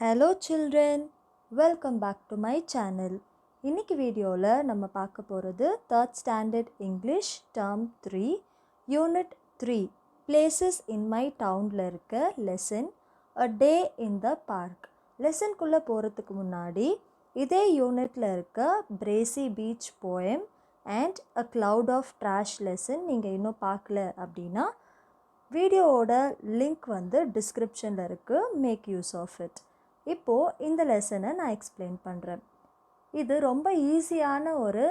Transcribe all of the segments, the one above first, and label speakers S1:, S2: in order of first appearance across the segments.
S1: Hello children, welcome back to my channel. இன்னைக்கு வீடியோவில் நம்ம பார்க்க போகிறது 3rd Standard English Term 3 Unit 3 Places in my townல இருக்க lesson A Day in the Park. லெசன்குள்ளே போகிறதுக்கு முன்னாடி இதே யூனிட்டில் இருக்க Bracy Beach poem and A Cloud of Trash lesson நீங்கள் இன்னும் பார்க்கல அப்படின்னா வீடியோவோட லிங்க் வந்து டிஸ்கிரிப்ஷனில் இருக்குது. Make use of it. இப்போது இந்த லெசனை நான் எக்ஸ்பிளைன் பண்ணுறேன். இது ரொம்ப ஈஸியான ஒரு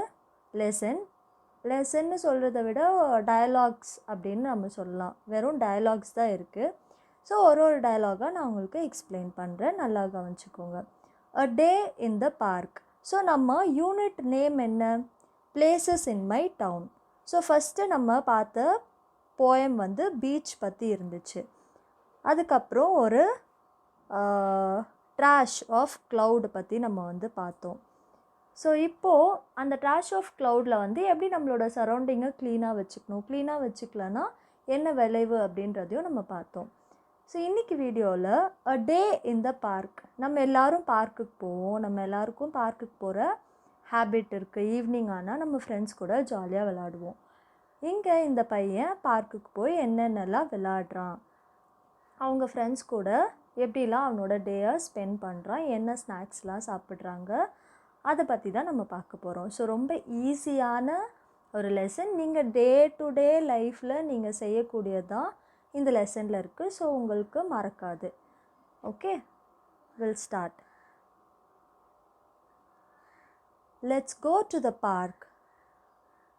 S1: லெசன்னு சொல்கிறத விட டயலாக்ஸ் அப்படின்னு நம்ம சொல்லலாம். வெறும் டயலாக்ஸ் தான் இருக்குது. ஸோ ஒரு டயலாகாக நான் உங்களுக்கு எக்ஸ்பிளைன் பண்ணுறேன். நல்லா கவனிச்சுக்கோங்க. A day in the park. So நம்ம யூனிட் நேம் என்ன? Places in my town. So first நம்ம பார்த்த போயம் வந்து பீச் பற்றி இருந்துச்சு. அதுக்கப்புறம் ஒரு ட்ராஷ் ஆஃப் க்ளவுட் பற்றி நம்ம வந்து பார்த்தோம். ஸோ இப்போது அந்த ட்ராஷ் ஆஃப் க்ளவுடில் வந்து எப்படி நம்மளோட சரௌண்டிங்கை க்ளீனாக வச்சுக்கணும், க்ளீனாக வச்சுக்கலன்னா என்ன விளைவு அப்படின்றதையும் நம்ம பார்த்தோம். ஸோ இன்றைக்கி வீடியோவில் அ டே இன் த பார்க். நம்ம எல்லோரும் பார்க்குக்கு போவோம். நம்ம எல்லாருக்கும் பார்க்குக்கு போகிற ஹேபிட் இருக்குது. ஈவினிங் ஆனால் நம்ம ஃப்ரெண்ட்ஸ் கூட ஜாலியாக விளாடுவோம். இங்கே இந்த பையன் பார்க்குக்கு போய் என்னென்னலாம் விளாடுறான், அவங்க ஃப்ரெண்ட்ஸ் கூட எப்படிலாம் அவனோட டேயை ஸ்பெண்ட் பண்ணுறான், என்ன ஸ்நாக்ஸ்லாம் சாப்பிட்றாங்க, அதை பற்றி தான் நம்ம பார்க்க போகிறோம். ஸோ ரொம்ப ஈஸியான ஒரு லெசன். நீங்கள் டே டு டே லைஃப்பில் நீங்கள் செய்யக்கூடியது தான் இந்த லெசனில் இருக்குது. ஸோ உங்களுக்கு மறக்காது. Okay, will start. Let's go to the park.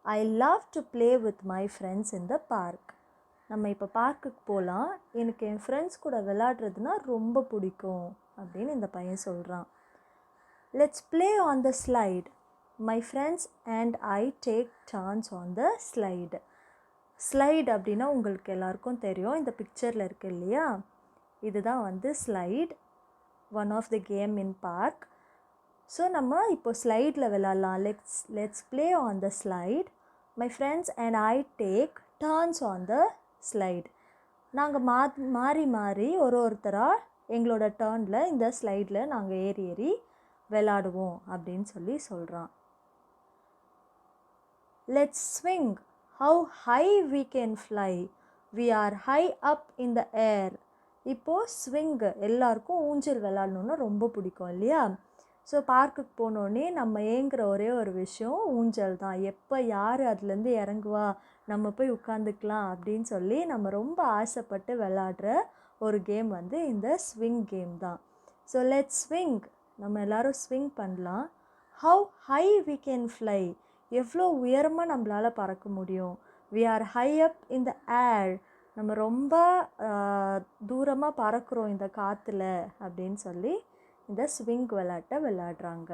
S1: I love to play with my friends in the park. நம்ம இப்போ பார்க்குக்கு போகலாம். எனக்கு என் ஃப்ரெண்ட்ஸ் கூட விளையாடுறதுனா ரொம்ப பிடிக்கும் அப்படின்னு இந்த பையன் சொல்கிறான். Let's play on the slide. My friends and I take turns on the slide. Slide அப்படின்னா உங்களுக்கு எல்லாருக்கும் தெரியும். இந்த பிக்சரில் இருக்குது இல்லையா, இதுதான் வந்து slide, one of the game in park. So நம்ம இப்போ ஸ்லைடில் விளாட்லாம். Let's play on the slide. My friends and I take turns on the slide. நாங்கள் மாறி மாறி ஒருத்தராக எங்களோட டர்னில் இந்த ஸ்லைடில் நாங்கள் ஏறி விளாடுவோம் அப்படின்னு சொல்கிறான். Let's swing. How high we can fly. We are high up in the air. இப்போது ஸ்விங்கு, எல்லாருக்கும் ஊஞ்சல் விளாட்ணுன்னா ரொம்ப பிடிக்கும் இல்லையா? ஸோ பார்க்குக்கு போனோடனே நம்ம ஏங்குற ஒரே ஒரு விஷயம் ஊஞ்சல் தான். எப்போ யார் அதுலேருந்து இறங்குவா, நம்ம போய் உட்காந்துக்கலாம் அப்படின்னு சொல்லி நம்ம ரொம்ப ஆசைப்பட்டு விளாடுற ஒரு கேம் வந்து இந்த ஸ்விங் கேம் தான். So let's swing. நம்ம எல்லோரும் ஸ்விங் பண்ணலாம். How high we can fly. எவ்வளோ உயரமாக நம்மளால் பறக்க முடியும். We are high up in the air. நம்ம ரொம்ப தூரமாக பறக்கிறோம் இந்த காற்றுல அப்படின்னு சொல்லி இந்த ஸ்விங் விளையாட்டை விளையாடுறாங்க.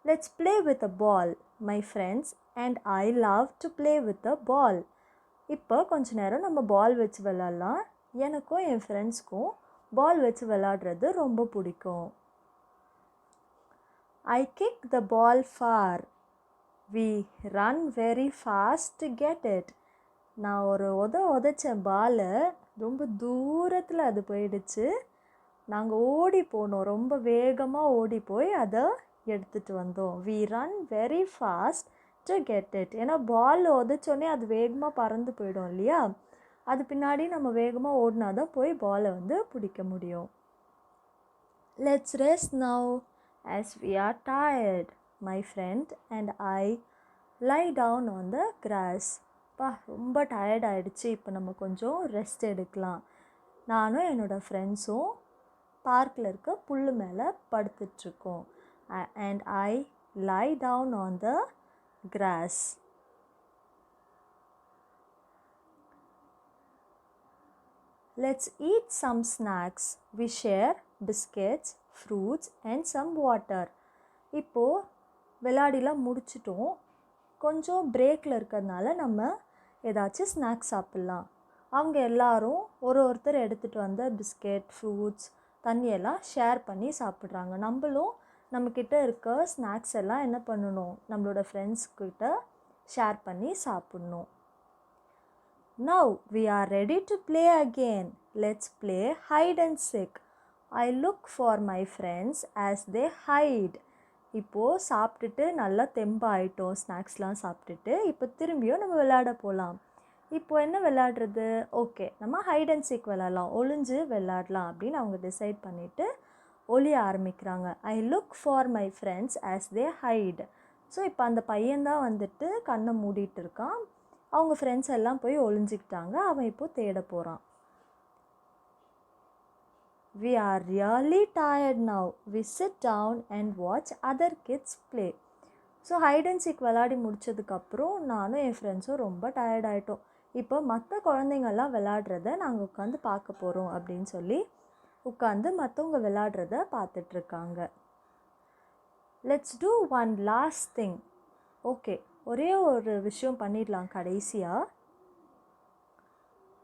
S1: Let's play with a ball. My friends and I love to play with a ball. இப்போ கொஞ்ச நேரம் நம்ம பால் வச்சு விளாட்லாம். எனக்கும் என் ஃப்ரெண்ட்ஸ்க்கும் பால் வச்சு விளாடுறது ரொம்ப பிடிக்கும். I kick the ball far. We run very fast to get it. நான் ஒரு உதைச்சேன் பாலை, ரொம்ப தூரத்தில் அது போயிடுச்சு. நாங்கள் ஓடி போனோம், ரொம்ப வேகமாக ஓடி போய் அதை எடுத்துகிட்டு வந்தோம். We run very fast to get it. ஏன்னா பால் உதைச்சோடனே அது வேகமாக பறந்து போயிடும் இல்லையா, அது பின்னாடி நம்ம வேகமாக ஓடினா தான் போய் பாலை வந்து பிடிக்க முடியும். Let's rest now as we are tired. My friend and I lie down on the grass. ரொம்ப டயர்ட் ஆகிடுச்சு, இப்போ நம்ம கொஞ்சம் ரெஸ்ட் எடுக்கலாம். நானும் என்னோடய ஃப்ரெண்ட்ஸும் பார்க்கில் இருக்க புல் மேலே படுத்துட்ருக்கோம். And I lie down on the grass. Let's eat some snacks. We share biscuits, fruits and some water. இப்போது விளையாடிலாம் முடிச்சிட்டோம். கொஞ்சம் பிரேக்கில் இருக்கிறதுனால நம்ம ஏதாச்சும் ஸ்நாக்ஸ் சாப்பிட்லாம். அவங்க எல்லாரும் ஒருத்தர் எடுத்துகிட்டு வந்த பிஸ்கெட், ஃப்ரூட்ஸ், தண்ணியெல்லாம் ஷேர் பண்ணி சாப்பிட்றாங்க. நம்மளும் நம்மக்கிட்ட இருக்க ஸ்நாக்ஸ் எல்லாம் என்ன பண்ணணும், நம்மளோட ஃப்ரெண்ட்ஸ்கிட்ட ஷேர் பண்ணி சாப்பிட்ணும். Now we are ready to play again. Let's play hide and seek. I look for my friends as they hide. இப்போது சாப்பிட்டுட்டு நல்லா தெம்பாயிட்டோம், ஸ்நாக்ஸ்லாம் சாப்பிட்டுட்டு. இப்போ திரும்பியும் நம்ம விளையாட போகலாம். இப்போது என்ன விளையாடுறது? ஓகே, நம்ம ஹைட் அண்ட் சீக் விளையாடலாம், ஒளிஞ்சு விளையாடலாம் அப்படின்னு அவங்க டிசைட் பண்ணிவிட்டு ஒளிய ஆரம்பிக்கிறாங்க. I look for my friends as they hide. So இப்போ அந்த பையன்தான் வந்துட்டு கண்ணை மூடிட்டு இருக்கான். அவங்க ஃப்ரெண்ட்ஸ் எல்லாம் போய் ஒளிஞ்சிக்கிட்டாங்க. அவன் இப்போது தேட போகிறான். We are really tired now. We sit down and watch other kids play. So hide and seek விளையாடி முடித்ததுக்கப்புறம் நானும் என் ஃப்ரெண்ட்ஸும் ரொம்ப டயர்ட் ஆகிட்டோம். இப்போ மற்ற குழந்தைங்கள்லாம் விளையாடுறத நாங்கள் உட்காந்து பார்க்க போகிறோம் அப்படின்னு சொல்லி உட்காந்து மற்றவங்க விளையாடுறத பார்த்துட்ருக்காங்க. Let's do one last thing. Okay, ஒரே ஒரு விஷயம் பண்ணிடலாம் கடைசியாக.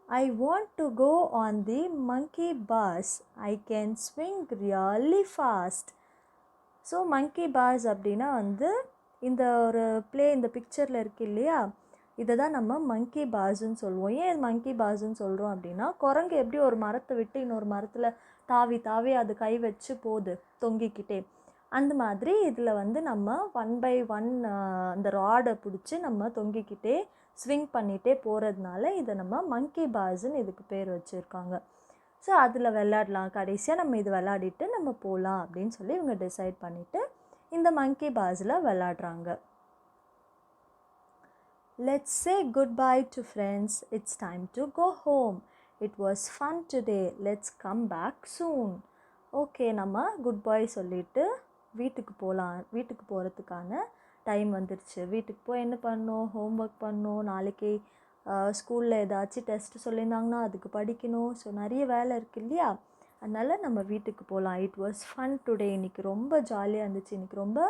S1: I want to go on the monkey bars. I can swing really fast. So monkey bars அப்படின்னா வந்து இந்த ஒரு இந்த பிக்சரில் இருக்கு இல்லையா, இதை தான் நம்ம monkey barsன்னு சொல்லுவோம். ஏன் monkey barsன்னு சொல்கிறோம் அப்படின்னா, குரங்கு எப்படி ஒரு மரத்தை விட்டு இன்னொரு மரத்தில் தாவி தாவி அது கை வச்சு போகுது தொங்கிக்கிட்டே, அந்த மாதிரி இதில் வந்து நம்ம 1 by 1 அந்த ராடை பிடிச்சி நம்ம தொங்கிக்கிட்டே ஸ்விங் பண்ணிகிட்டே போகிறதுனால இதை நம்ம monkey barsன்னு இதுக்கு பேர் வச்சுருக்காங்க. ஸோ அதில் விளையாடலாம். கடைசியாக நம்ம இது விளையாடிட்டு நம்ம போகலாம் அப்படின்னு சொல்லி இவங்க டிசைட் பண்ணிவிட்டு இந்த monkey barsல விளையாடுறாங்க. Let's say goodbye to friends. It's time to go home. It was fun today. Let's come back soon. Okay, நம்ம குட் பாய் சொல்லிவிட்டு வீட்டுக்கு போகலாம். வீட்டுக்கு போகிறதுக்கான டைம் வந்துடுச்சு. வீட்டுக்கு போய் என்ன பண்ணணும்? ஹோம்ஒர்க் பண்ணணும். நாளைக்கு ஸ்கூலில் ஏதாச்சும் டெஸ்ட்டு சொல்லியிருந்தாங்கன்னா அதுக்கு படிக்கணும். ஸோ நிறைய வேலை இருக்குது இல்லையா, அதனால் நம்ம வீட்டுக்கு போகலாம். It was fun today. இன்றைக்கி ரொம்ப ஜாலியாக இருந்துச்சு, இன்றைக்கி ரொம்ப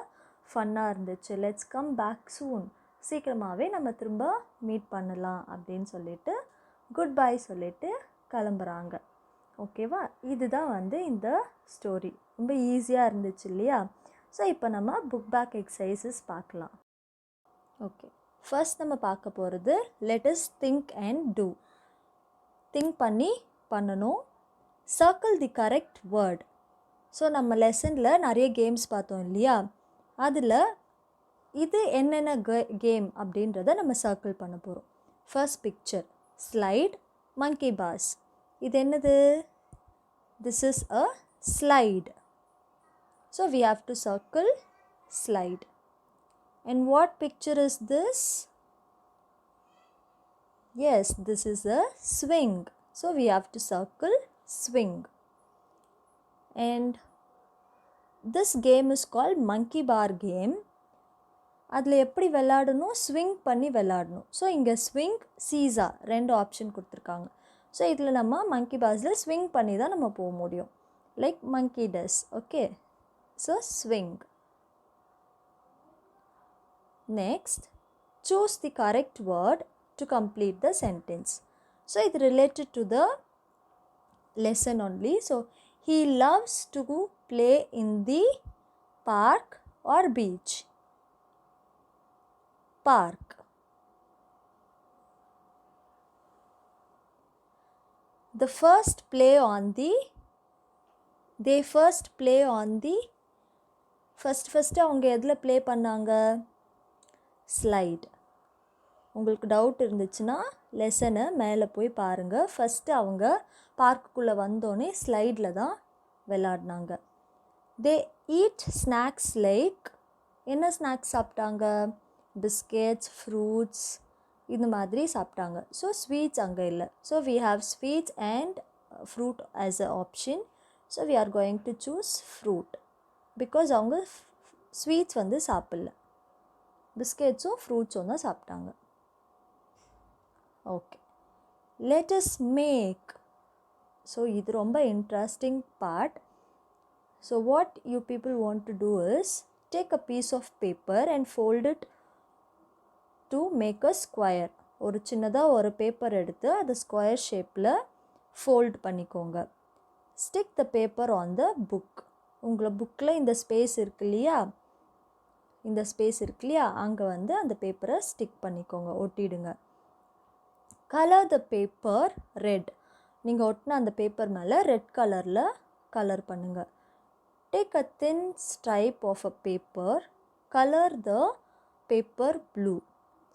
S1: ஃபன்னாக இருந்துச்சு. Let's come back soon. சீக்கிரமாகவே நம்ம திரும்ப மீட் பண்ணலாம் அப்படின்னு சொல்லிட்டு குட் பை சொல்லிவிட்டு கிளம்புறாங்க. ஓகேவா? இதுதான் வந்து இந்த ஸ்டோரி. ரொம்ப ஈஸியாக இருந்துச்சு இல்லையா? ஸோ இப்போ நம்ம புக் பேக் எக்ஸசைசஸ் பார்க்கலாம். ஓகே, ஃபர்ஸ்ட் நம்ம பார்க்க போகிறது let us think and do. Think பண்ணி பண்ணணும். Circle the correct word. So நம்ம லெசனில் நிறைய கேம்ஸ் பார்த்தோம் இல்லையா, அதில் இது என்னென்ன கேம் அப்படின்றத நம்ம சர்க்கிள் பண்ண போகிறோம். First picture slide, monkey bars. இது என்னது? This is a slide. So we have to circle slide. And what picture is this? Yes, this is a swing. So we have to circle swing. And this game is called monkey bar game. அதில் எப்படி விளையாடணும்? Swing பண்ணி விளையாடணும். So இங்கே swing, seesaw 2 option கொடுத்துருக்காங்க. So இதில் நம்ம monkey barsல swing பண்ணி தான் நம்ம போக முடியும். Like monkey does. Okay, so swing. Next, choose the correct word to complete the sentence. So it related to the lesson only. So he loves to play in the park or beach. Park. They first play on the first அவங்க எதில் play பண்ணாங்க? Slide. உங்களுக்கு doubt இருந்துச்சுன்னா லெசனை மேலே போய் பாருங்கள். First அவங்க பார்க்குள்ளே வந்தோடனே ஸ்லைடில் தான் விளாடினாங்க. தே ஈட் ஸ்நாக்ஸ் லைக், என்ன ஸ்நாக்ஸ் சாப்பிட்டாங்க? பிஸ்கெட்ஸ், ஃப்ரூட்ஸ், இந்த மாதிரி சாப்பிட்டாங்க. ஸோ ஸ்வீட்ஸ் அங்கே இல்லை. So we have sweets and fruit as a option. So we are going to choose fruit because அவங்க ஸ்வீட்ஸ் வந்து சாப்பிடல, பிஸ்கெட்ஸும் ஃப்ரூட்ஸும் தான் சாப்பிட்டாங்க. Okay, let us make. So இது ரொம்ப interesting part. So what you people want to do is take a piece of paper and fold it to make a square. ஒரு சின்னதாக ஒரு பேப்பர் எடுத்து அதை ஸ்கொயர் ஷேப்பில் ஃபோல்ட் பண்ணிக்கோங்க. Stick the paper on the book. உங்களை புக்கில் இந்த ஸ்பேஸ் இருக்கு இல்லையா, அங்கே வந்து அந்த பேப்பரை ஸ்டிக் பண்ணிக்கோங்க, ஒட்டிடுங்க. Colour the paper red. நீங்கள் ஒட்டின அந்த பேப்பர் மேலே ரெட் கலரில் கலர் பண்ணுங்க. Take a thin stripe of a paper, color the paper blue.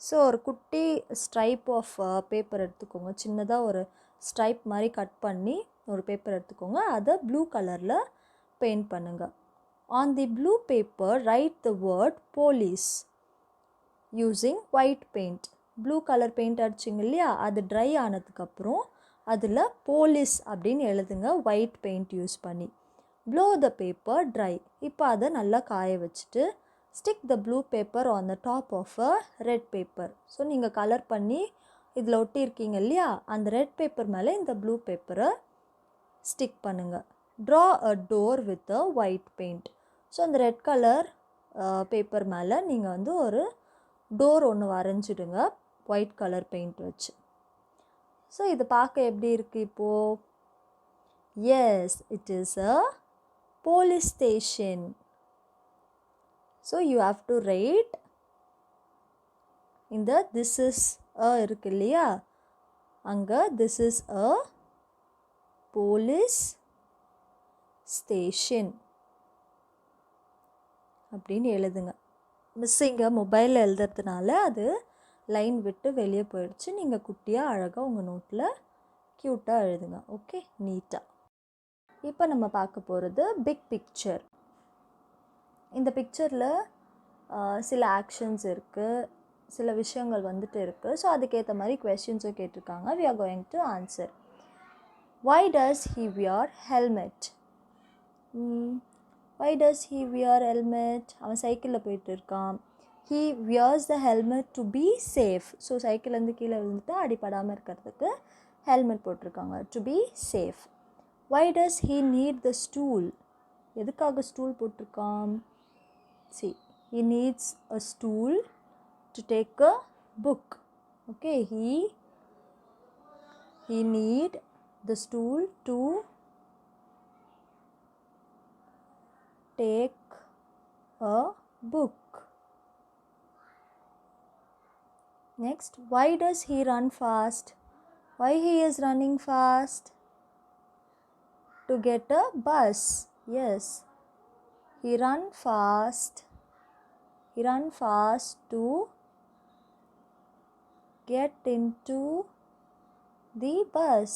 S1: So ஒரு குட்டி ஸ்ட்ரைப் ஆஃப் பேப்பர் எடுத்துக்கோங்க. சின்னதாக ஒரு ஸ்ட்ரைப் மாதிரி கட் பண்ணி ஒரு பேப்பர் எடுத்துக்கோங்க. அதை ப்ளூ கலரில் பெயிண்ட் பண்ணுங்கள். On the blue paper write the word police using white paint. Blue colour paint அடிச்சிங்க இல்லையா, அது ட்ரை ஆனதுக்கப்புறம் அதில் போலீஸ் அப்படின்னு எழுதுங்க ஒயிட் பெயிண்ட் யூஸ் பண்ணி. Blow the paper dry. இப்போ அதை நல்லா காய வச்சுட்டு stick the blue paper on the top of a red paper. So நீங்கள் கலர் பண்ணி இதில் ஒட்டியிருக்கீங்க இல்லையா, அந்த ரெட் பேப்பர் மேலே இந்த ப்ளூ பேப்பரை ஸ்டிக் பண்ணுங்கள். Draw a door with a white paint. So அந்த ரெட் கலர் பேப்பர் மேலே நீங்கள் வந்து ஒரு டோர் ஒன்று வரைஞ்சிடுங்க ஒயிட் கலர் பெயிண்ட் வச்சு. ஸோ இது பார்க்க எப்படி இருக்குது இப்போது? Yes, it is a police station. So you have to write இந்த திஸ் இஸ் அ இருக்கு இல்லையா, அங்கே this is a police station அப்படின்னு எழுதுங்க. மிஸ்ஸிங்க மொபைலில் எழுதுறதுனால அது லைன் விட்டு வெளியே போயிடுச்சு. நீங்கள் குட்டியாக அழகாக உங்கள் நோட்டில் க்யூட்டாக எழுதுங்க. ஓகே, நீட்டாக. இப்போ நம்ம பார்க்க போகிறது பிக் பிக்சர். இந்த பிக்சரில் சில ஆக்ஷன்ஸ் இருக்குது, சில விஷயங்கள் வந்துட்டு இருக்குது. ஸோ அதுக்கேற்ற மாதிரி கொஸ்டின்ஸும் கேட்டிருக்காங்க. we are going to answer. Why does he wear helmet? Why does he wear helmet? அவன் சைக்கிளில் போயிட்டு இருக்கான். He wears the helmet to be safe. So சைக்கிள்லேருந்து கீழே விழுந்துட்டு அடிப்படாமல் இருக்கிறதுக்கு ஹெல்மெட் போட்டிருக்காங்க, to be safe. Why does he need the stool? எதுக்காக ஸ்டூல் போட்டிருக்கான்? See, he needs a stool to take a book. Okay, he need the stool to take a book. Next, why does he run fast? Why he is running fast? To get a bus. Yes, he run fast to get into the bus.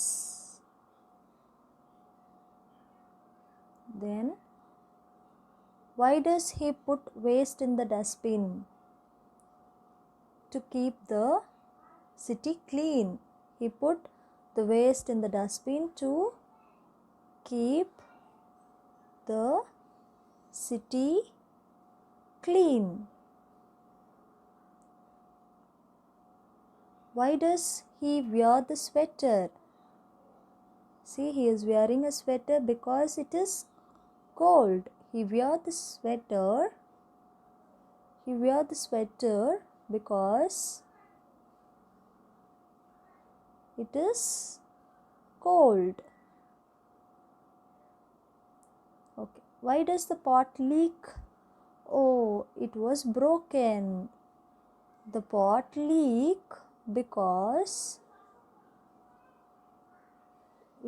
S1: Then why does he put waste in the dustbin? To keep the city clean. He put the waste in the dustbin to keep the city clean. Why does he wear the sweater? See, he is wearing a sweater because it is cold. He wear the sweater because it is cold. Okay, why does the pot leak? Oh, it was broken. The pot leak because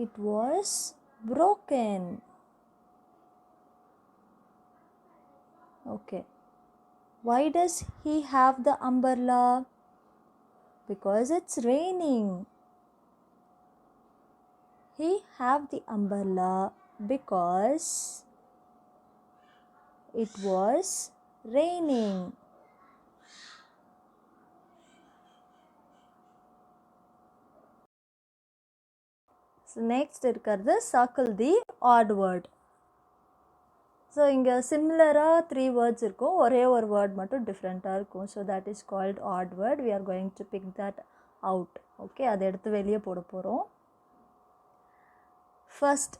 S1: it was broken. Okay, why does he have the umbrella? Because it's raining. He have the umbrella because it was raining. So next இருக்கிறது circle the odd word. So இங்கே சிமிலராக 3 words இருக்கும், ஒரே ஒரு word மட்டும் டிஃப்ரெண்ட்டாக இருக்கும். So that is called odd word. We are going to pick that out. Okay, அதை எடுத்து வெளியே போட போகிறோம். First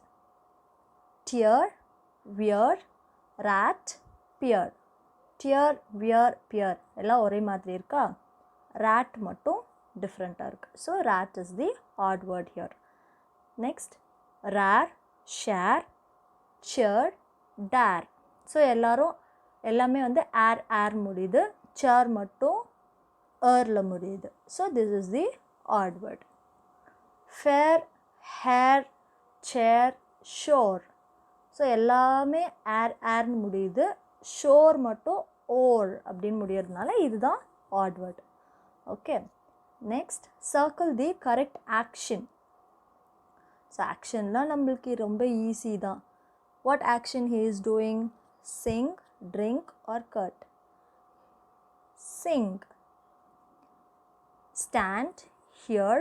S1: dear, wear, rate, pear. Dear, wear, pear எல்லாம் ஒரே மாதிரி இருக்கா? ரேட் மட்டும் டிஃப்ரெண்ட்டாக இருக்குது. So rate is the odd word here. Next rare, share, cheer, dare. So எல்லாமே வந்து ஏர் முடியுது, சேர் மட்டும் ஏர்ல முடியுது. So this is the odd word. Fair, hair, chair, sure. So எல்லாமே ஏர்னு முடியுது, ஷோர் மட்டும் ஓர் அப்படின்னு முடியறதுனால இதுதான் odd word. Okay, next circle the correct action. So ஆக்ஷன்லாம் நம்மளுக்கு ரொம்ப ஈஸி தான். What action he is doing? Sing, drink or cut? Sing. Stand, hear,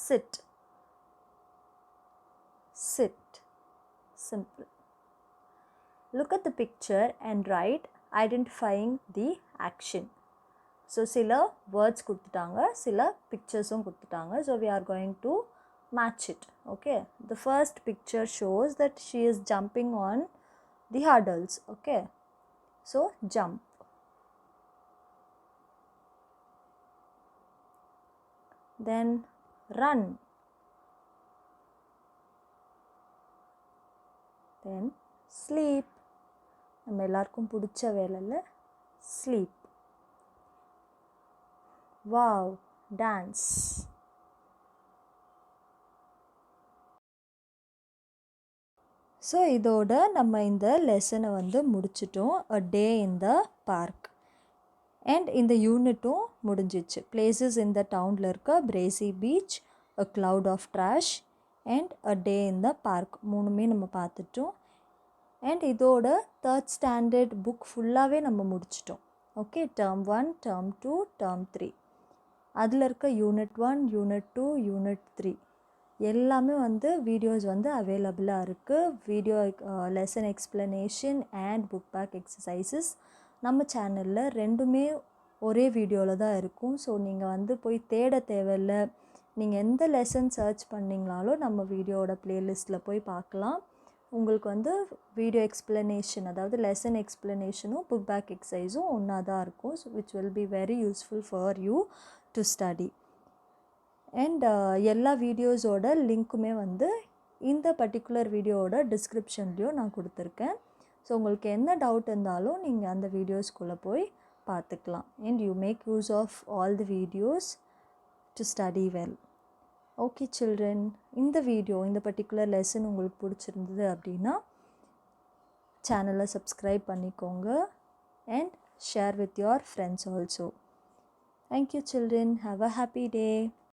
S1: sit. Sit. Simple. Look at the picture and write identifying the action. So சில words கொடுத்துட்டாங்க, சில picturesum கொடுத்துட்டாங்க. So we are going to match it. Okay. The first picture shows that she is jumping on the hurdles. Okay. So jump. Then run. Then sleep. நம்ம எல்லாருக்கும் பிடிச்ச வேலையில் sleep. Wow, dance. So இதோட நம்ம இந்த லெசனை வந்து முடிச்சிட்டோம். A day in the park. And இந்த யூனிட்டும் முடிஞ்சிச்சு. பிளேசஸ் இந்த டவுனில் இருக்க breezy beach, a cloud of trash and a day in the park மூணுமே நம்ம பார்த்துட்டோம். அண்ட் இதோட தேர்ட் ஸ்டாண்டர்ட் புக் ஃபுல்லாகவே நம்ம முடிச்சிட்டோம். ஓகே, டேர்ம் 1, டேர்ம் 2, டேர்ம் 3 அதில் இருக்க யூனிட் 1, யூனிட் 2, யூனிட் 3 எல்லாமே வந்து வீடியோஸ் வந்து அவைலபிளாக இருக்குது. Video lesson explanation and book back exercises நம்ம சேனலில் ரெண்டுமே ஒரே வீடியோவில் தான் இருக்கும். ஸோ நீங்கள் வந்து போய் தேட தேவையில்லை. நீங்கள் எந்த லெசன் சர்ச் பண்ணிங்கனாலும் நம்ம வீடியோவோட ப்ளேலிஸ்ட்டில் போய் பார்க்கலாம். உங்களுக்கு வந்து வீடியோ எக்ஸ்ப்ளனேஷன், அதாவது லெசன் எக்ஸ்ப்ளனேஷனும் புக் பேக் எக்ஸசைஸும் ஒன்றா தான் இருக்கும். So which will be very useful for you to study. And எல்லா வீடியோஸோட லிங்க்குமே வந்து இந்த பர்டிகுலர் வீடியோவோட டிஸ்கிரிப்ஷன்லேயும் நான் கொடுத்துருக்கேன். ஸோ உங்களுக்கு என்ன டவுட் இருந்தாலும் நீங்கள் அந்த வீடியோஸ்குள்ளே போய் பார்த்துக்கலாம். And you make use of all the videos to study well. Okay children, இந்த பர்டிகுலர் லெசன் உங்களுக்கு பிடிச்சிருந்தது அப்படின்னா சேனலை சப்ஸ்கிரைப் பண்ணிக்கோங்க and share with your friends also. Thank you children. Have a happy day.